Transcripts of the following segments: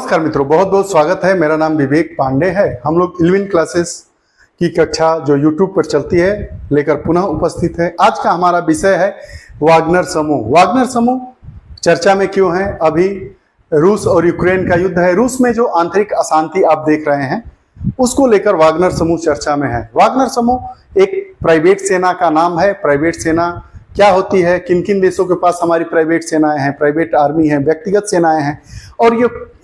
नमस्कार मित्रों, बहुत बहुत स्वागत है। मेरा नाम विवेक पांडे है। हम लोग 11 क्लासेस की कक्षा जो YouTube पर चलती है लेकर पुनः उपस्थित है। आज का हमारा विषय है वागनर समूह। वागनर समूह चर्चा में क्यों है? अभी रूस और यूक्रेन का युद्ध है। रूस में जो आंतरिक अशांति आप देख रहे हैं उसको लेकर वागनर समूह चर्चा में है। वागनर समूह एक प्राइवेट सेना का नाम है। प्राइवेट सेना क्या होती है, किन किन देशों के पास हमारी प्राइवेट सेनाएं हैं, प्राइवेट आर्मी है, व्यक्तिगत सेनाएं हैं, और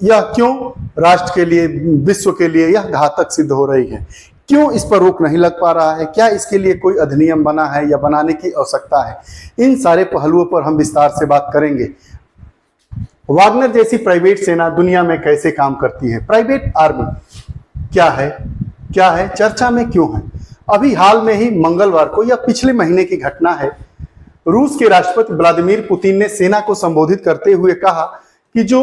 यह क्यों राष्ट्र के लिए, विश्व के लिए यह घातक सिद्ध हो रही है, क्यों इस पर रोक नहीं लग पा रहा है, क्या इसके लिए कोई अधिनियम बना है या बनाने की आवश्यकता है, इन सारे पहलुओं पर हम विस्तार से बात करेंगे। वागनर जैसी प्राइवेट सेना दुनिया में कैसे काम करती है, प्राइवेट आर्मी क्या है, चर्चा में क्यों है? अभी हाल में ही मंगलवार को, या पिछले महीने की घटना है, रूस के राष्ट्रपति व्लादिमीर पुतिन ने सेना को संबोधित करते हुए कहा कि जो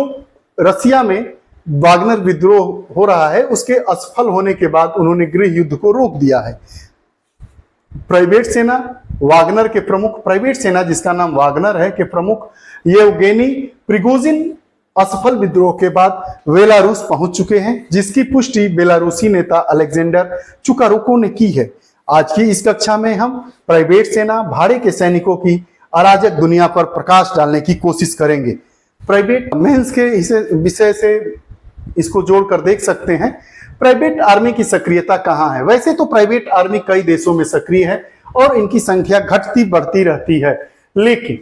रसिया में वागनर विद्रोह हो रहा है उसके असफल होने के बाद उन्होंने गृह युद्ध को रोक दिया है। प्राइवेट सेना वागनर के प्रमुख, प्राइवेट सेना जिसका नाम वागनर है, के प्रमुख येवगेनी प्रिगोजिन असफल विद्रोह के बाद बेलारूस पहुंच चुके हैं, जिसकी पुष्टि बेलारूसी नेता अलेक्जेंडर चुकारुको ने की है। आज की इस कक्षा में हम प्राइवेट सेना, भाड़े के सैनिकों की अराजक दुनिया पर प्रकाश डालने की कोशिश करेंगे। प्राइवेट मेंस के विषय से इसको जोड़कर देख सकते हैं प्राइवेट आर्मी की सक्रियता कहाँ है। वैसे तो प्राइवेट आर्मी कई देशों में सक्रिय है और इनकी संख्या घटती बढ़ती रहती है, लेकिन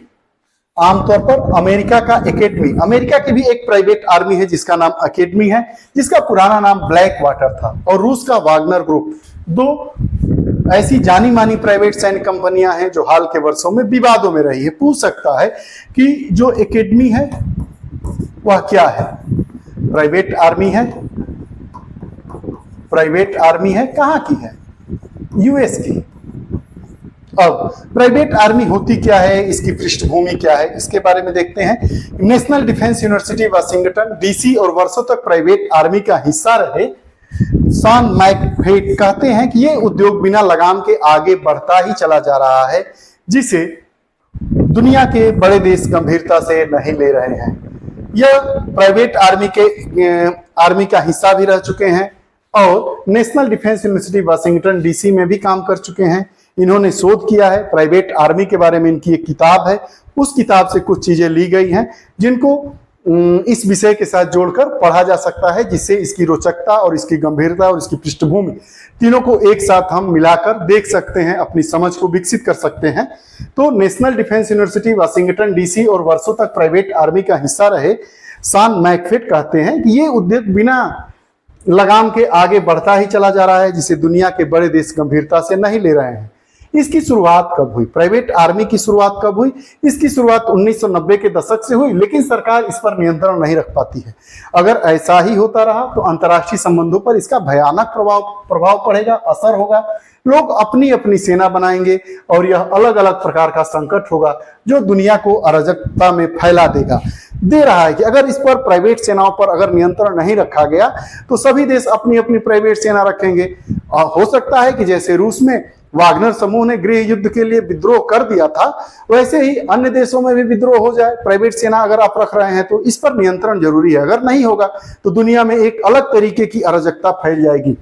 आमतौर पर अमेरिका का एकेडमी, अमेरिका की भी एक प्राइवेट आर्मी है जिसका नाम एकेडमी है, जिसका पुराना नाम ब्लैक वाटर था, और रूस का वागनर ग्रुप, दो ऐसी जानी मानी प्राइवेट सैन्य कंपनियां हैं जो हाल के वर्षों में विवादों में रही है। पूछ सकता है कि जो एकेडमी है वह क्या है? प्राइवेट आर्मी है। प्राइवेट आर्मी है, कहां की है? यूएस की। अब प्राइवेट आर्मी होती क्या है, इसकी पृष्ठभूमि क्या है, इसके बारे में देखते हैं। National defence university Washington DC और वर्षों तक प्राइवेट आर्मी का हिस्सा रहे शॉन मैकफेट कहते हैं कि यह उद्योग बिना लगाम के आगे बढ़ता ही चला जा रहा है, जिसे दुनिया के बड़े देश गंभीरता से नहीं ले रहे हैं। यह प्राइवेट आर्मी का हिस्सा भी रह चुके हैं और national defence university Washington DC में भी काम कर चुके हैं। इन्होंने शोध किया है प्राइवेट आर्मी के बारे में। इनकी एक किताब है, उस किताब से कुछ चीजें ली गई हैं जिनको इस विषय के साथ जोड़कर पढ़ा जा सकता है, जिससे इसकी रोचकता और इसकी गंभीरता और इसकी पृष्ठभूमि तीनों को एक साथ हम मिलाकर देख सकते हैं, अपनी समझ को विकसित कर सकते हैं। तो national defence university Washington DC और वर्षों तक प्राइवेट आर्मी का हिस्सा रहे शॉन मैकफेट कहते हैं कि ये उद्योग बिना लगाम के आगे बढ़ता ही चला जा रहा है, जिसे दुनिया के बड़े देश गंभीरता से नहीं ले रहे हैं। इसकी शुरुआत कब हुई? प्राइवेट आर्मी की शुरुआत कब हुई? इसकी शुरुआत 1990 के दशक से हुई, लेकिन सरकार इस पर नियंत्रण नहीं रख पाती है। अगर ऐसा ही होता रहा तो अंतर्राष्ट्रीय संबंधों पर इसका भयानक प्रभाव पड़ेगा, असर होगा। लोग अपनी अपनी सेना बनाएंगे और यह अलग अलग प्रकार का संकट होगा जो दुनिया को अराजकता में फैला दे रहा है कि अगर इस पर प्राइवेट सेनाओं पर अगर नियंत्रण नहीं रखा गया तो सभी देश अपनी अपनी प्राइवेट सेना रखेंगे। हो सकता है कि जैसे रूस में वागनर समूह ने गृह युद्ध के लिए विद्रोह कर दिया था, वैसे ही अन्य देशों में भी विद्रोह हो जाए। प्राइवेट सेना अगर आप रख रहे हैं तो इस पर नियंत्रण जरूरी है। अगर नहीं होगा तो दुनिया में एक अलग तरीके की अराजकता फैल जाएगी।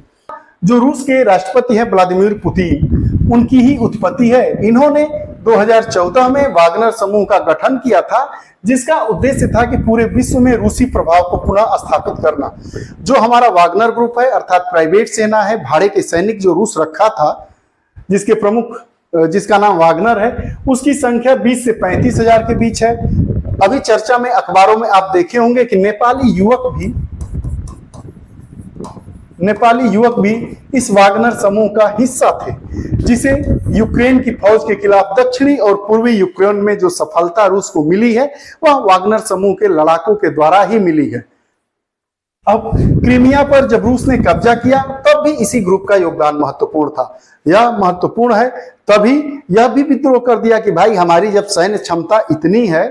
जो रूस के राष्ट्रपति हैं व्लादिमीर पुतिन, उनकी ही उत्पत्ति है। इन्होंने 2014 में वागनर समूह का गठन किया था, जिसका उद्देश्य था कि पूरे विश्व में रूसी प्रभाव को पुनः स्थापित करना। जो हमारा वागनर ग्रुप है, अर्थात प्राइवेट सेना है, भाड़े के सैनिक जो रूस रखा था, जिसके प्रमुख, जिसका नाम वागनर है, उसकी संख्या 20 से 35 हजार के बीच है। अभी चर्चा में अखबारों में आप देखे होंगे कि नेपाली युवक भी इस वागनर समूह का हिस्सा थे, जिसे यूक्रेन की फौज के खिलाफ दक्षिणी और पूर्वी यूक्रेन में जो सफलता रूस को मिली है वह वागनर समूह के लड़ाकों के द्वारा ही मिली है। अब क्रीमिया पर जब रूस ने कब्जा किया तब भी इसी ग्रुप का योगदान महत्वपूर्ण था। यह महत्वपूर्ण है, तभी यह भी विद्रोह कर दिया कि भाई हमारी जब सैन्य क्षमता इतनी है,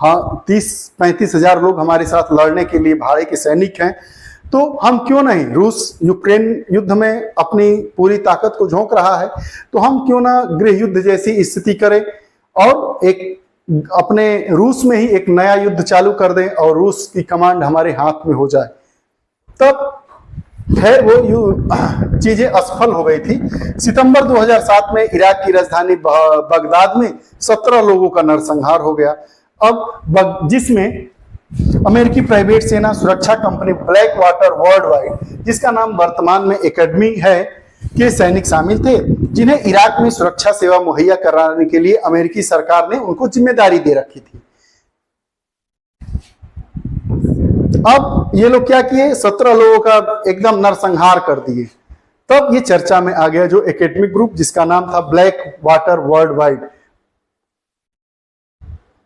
हाँ 30-35 हजार लोग हमारे साथ लड़ने के लिए भाड़े के सैनिक हैं, तो हम क्यों नहीं, रूस यूक्रेन युद्ध में अपनी पूरी ताकत को झोंक रहा है, तो हम क्यों ना गृह युद्ध जैसी स्थिति करें और एक अपने रूस में ही एक नया युद्ध चालू कर दें और रूस की कमांड हमारे हाथ में हो जाए। तब खैर वो चीजें असफल हो गई थी। सितंबर 2007 में इराक की राजधानी बगदाद में 17 लोगों का नरसंहार हो गया। अब जिसमें अमेरिकी प्राइवेट सेना सुरक्षा company black water world wide, जिसका नाम वर्तमान में एकेडमी है, के सैनिक शामिल थे, जिन्हें इराक में सुरक्षा सेवा मुहैया कराने के लिए अमेरिकी सरकार ने उनको जिम्मेदारी दे रखी थी। अब ये लोग क्या किए, 17 लोगों का एकदम नरसंहार कर दिए। तब ये चर्चा में आ गया जो एकेडमिक ग्रुप, जिसका नाम था ब्लैक वाटर वर्ल्ड वाइड।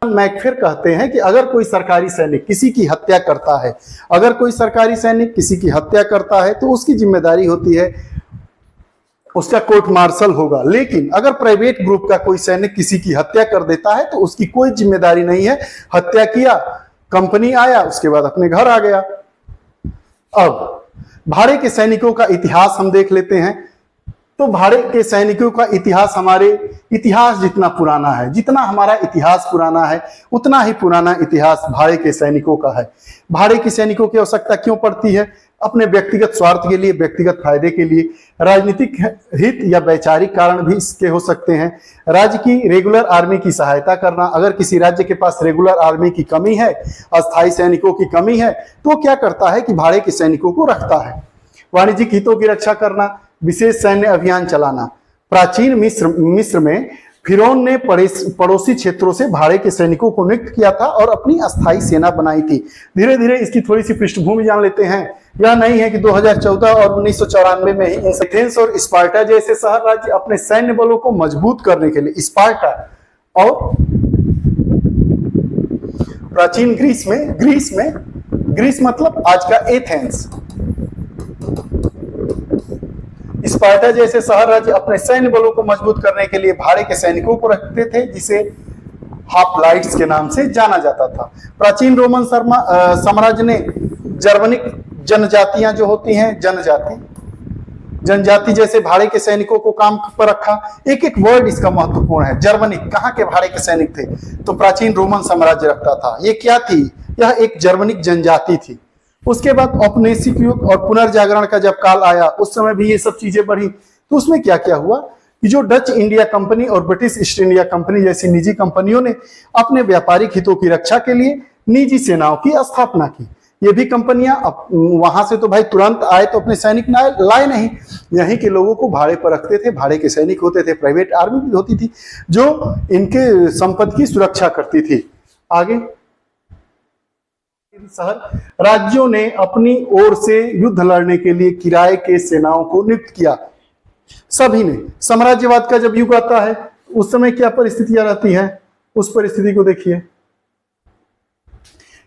मैकफिर कहते हैं कि अगर कोई सरकारी सैनिक किसी की हत्या करता है, अगर कोई सरकारी सैनिक किसी की हत्या करता है तो उसकी जिम्मेदारी होती है, उसका कोर्ट मार्शल होगा। लेकिन अगर प्राइवेट ग्रुप का कोई सैनिक किसी की हत्या कर देता है तो उसकी कोई जिम्मेदारी नहीं है। हत्या किया, कंपनी आया, उसके बाद अपने घर आ गया। अब भाड़े के सैनिकों का इतिहास हम देख लेते हैं। तो भाड़े के सैनिकों का इतिहास हमारे इतिहास जितना पुराना है, जितना हमारा इतिहास पुराना है, उतना ही पुराना इतिहास भाड़े के सैनिकों का है। भाड़े के सैनिकों की आवश्यकता क्यों पड़ती है? अपने व्यक्तिगत स्वार्थ के लिए, व्यक्तिगत फायदे के लिए, राजनीतिक हित या वैचारिक कारण भी इसके हो सकते हैं। राज्य की रेगुलर आर्मी की सहायता करना, अगर किसी राज्य के पास रेगुलर आर्मी की कमी है, अस्थायी सैनिकों की कमी है, तो क्या करता है कि भाड़े के सैनिकों को रखता है। वाणिज्यिक हितों की रक्षा करना, विशेष सैन्य अभियान चलाना। प्राचीन मिस्र में फिरौन ने पड़ोसी क्षेत्रों से भाड़े के सैनिकों को नियुक्त किया था और अपनी अस्थायी सेना बनाई थी। धीरे धीरे इसकी थोड़ी सी पृष्ठभूमि जान लेते हैं। यह नहीं है कि 2014 और 1994 में ही एथेंस और स्पार्टा जैसे शहर राज्य अपने सैन्य बलों को मजबूत करने के लिए, स्पार्टा और प्राचीन ग्रीस मतलब आज का एथेंस, स्पार्टा जैसे शहर राज्य अपने सैन्य बलों को मजबूत करने के लिए भाड़े के सैनिकों को रखते थे, जिसे हाप्लाइट्स के नाम से जाना जाता था। प्राचीन रोमन साम्राज्य ने जर्मनिक जनजातियां जो होती हैं, जनजाति जैसे भाड़े के सैनिकों को काम पर रखा। एक एक वर्ड इसका महत्वपूर्ण है। जर्मनिक, कहाँ के भाड़े के सैनिक थे? तो प्राचीन रोमन साम्राज्य रखता था। ये क्या थी? यह एक जर्मनिक जनजाति थी। उसके बाद औपनिवेशिक युग और पुनर्जागरण का जब काल आया, उस समय भी ये सब चीजें बढ़ी। तो उसमें क्या क्या हुआ कि जो डच इंडिया कंपनी और ब्रिटिश ईस्ट इंडिया कंपनी जैसी निजी कंपनियों ने अपने व्यापारिक हितों की रक्षा के लिए निजी सेनाओं की स्थापना की। ये भी कंपनियां वहां से तो भाई तुरंत आए तो अपने सैनिक लाए नहीं, यहीं के लोगों को भाड़े पर रखते थे। भाड़े के सैनिक होते थे, प्राइवेट आर्मी भी होती थी जो इनके संपत्ति की सुरक्षा करती थी। आगे शहर राज्यों ने अपनी ओर से युद्ध लड़ने के लिए किराए के सेनाओं को नियुक्त किया। सभी ने। साम्राज्यवाद का जब युग आता है उस समय क्या परिस्थितियां रहती हैं, उस परिस्थिति को देखिए।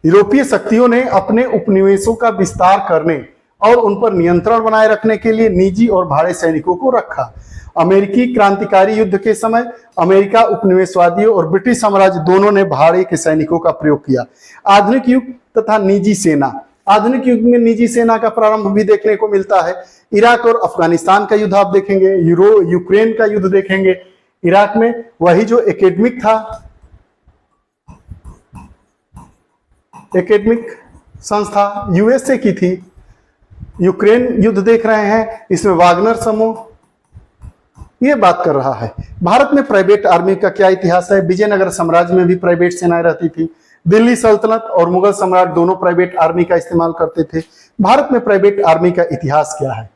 यूरोपीय शक्तियों ने अपने उपनिवेशों का विस्तार करने और उन पर नियंत्रण बनाए रखने के लिए निजी और भाड़े सैनिकों को रखा। अमेरिकी क्रांतिकारी युद्ध के समय अमेरिका उपनिवेशवादियों और ब्रिटिश साम्राज्य दोनों ने भाड़े के सैनिकों का प्रयोग किया। आधुनिक युग तथा निजी सेना। आधुनिक युग में निजी सेना का प्रारंभ भी देखने को मिलता है। इराक और अफगानिस्तान का युद्ध आप देखेंगे, यूक्रेन का युद्ध देखेंगे। इराक में वही जो एकेडमिक था, एकेडमिक संस्था यूएसए की थी। यूक्रेन युद्ध देख रहे हैं, इसमें वागनर समूह ये बात कर रहा है। भारत में प्राइवेट आर्मी का क्या इतिहास है? विजयनगर साम्राज्य में भी प्राइवेट सेनाएं रहती थी। दिल्ली सल्तनत और मुगल सम्राट दोनों प्राइवेट आर्मी का इस्तेमाल करते थे। भारत में प्राइवेट आर्मी का इतिहास क्या है?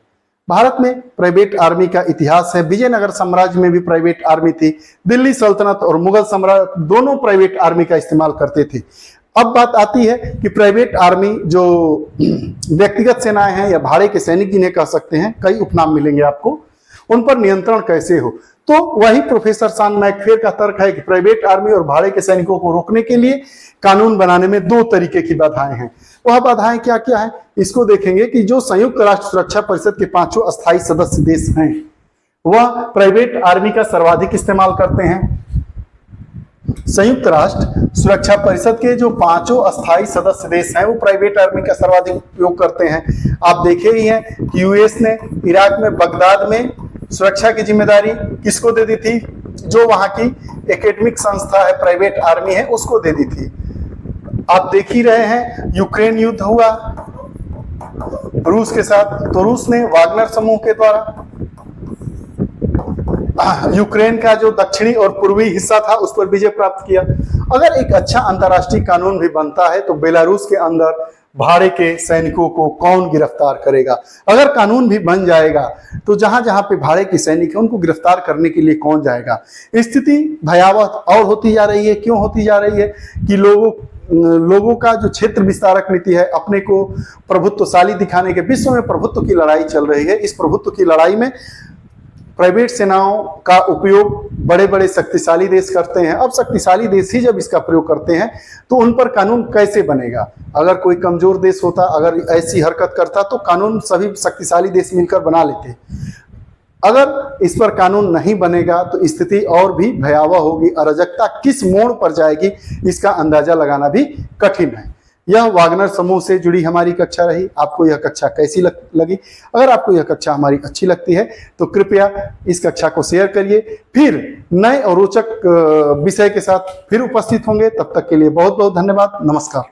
भारत में प्राइवेट आर्मी का इतिहास है, विजयनगर साम्राज्य में भी प्राइवेट आर्मी थी। दिल्ली सल्तनत और मुगल सम्राट दोनों प्राइवेट आर्मी का इस्तेमाल करते थे। अब बात आती है कि प्राइवेट आर्मी जो व्यक्तिगत सेनाएं हैं या भाड़े के सैनिक जिन्हें कह सकते हैं, कई उपनाम मिलेंगे आपको, उन पर नियंत्रण कैसे हो? तो वही प्रोफेसर सान मैकफेर का तर्क है कि प्राइवेट आर्मी और भाड़े के सैनिकों को रोकने के लिए कानून बनाने में दो तरीके की बाधाएं हैं। वह बाधाएं क्या क्या है इसको देखेंगे कि जो संयुक्त राष्ट्र सुरक्षा परिषद के 5 अस्थायी सदस्य देश हैं वह प्राइवेट आर्मी का सर्वाधिक इस्तेमाल करते हैं। संयुक्त राष्ट्र सुरक्षा परिषद के जो 5 अस्थायी सदस्य देश हैं वो प्राइवेट आर्मी का सर्वाधिक उपयोग करते हैं। आप देखे ही हैं कि यूएस ने इराक में बगदाद में सुरक्षा की जिम्मेदारी किसको दे दी थी? जो वहां की एकेडमिक संस्था है, प्राइवेट आर्मी है, उसको दे दी थी। आप देख ही रहे हैं यूक्रेन युद्ध हुआ, रूस के साथ, तो रूस ने वागनर समूह के द्वारा यूक्रेन का जो दक्षिणी और पूर्वी हिस्सा था उस पर विजय प्राप्त किया। अगर एक अच्छा अंतर्राष्ट्रीय कानून भी बनता है तो बेलारूस के अंदर भाड़े के सैनिकों को कौन गिरफ्तार करेगा? अगर कानून भी बन जाएगा तो जहां जहां पे भाड़े के सैनिक हैं उनको गिरफ्तार करने के लिए कौन जाएगा? स्थिति भयावह और होती जा रही है। क्यों होती जा रही है? कि लोगों का जो क्षेत्र विस्तारक नीति है, अपने को प्रभुत्वशाली दिखाने के, विश्व में प्रभुत्व की लड़ाई चल रही है। इस प्रभुत्व की लड़ाई में प्राइवेट सेनाओं का उपयोग बड़े बड़े शक्तिशाली देश करते हैं। अब शक्तिशाली देश ही जब इसका प्रयोग करते हैं तो उन पर कानून कैसे बनेगा? अगर कोई कमजोर देश होता, अगर ऐसी हरकत करता तो कानून सभी शक्तिशाली देश मिलकर बना लेते। अगर इस पर कानून नहीं बनेगा तो स्थिति और भी भयावह होगी। अराजकता किस मोड़ पर जाएगी इसका अंदाजा लगाना भी कठिन है। यह वागनर समूह से जुड़ी हमारी कक्षा रही। आपको यह कक्षा कैसी लगी? अगर आपको यह कक्षा हमारी अच्छी लगती है तो कृपया इस कक्षा को शेयर करिए। फिर नए और रोचक विषय के साथ फिर उपस्थित होंगे। तब तक के लिए बहुत बहुत धन्यवाद। नमस्कार।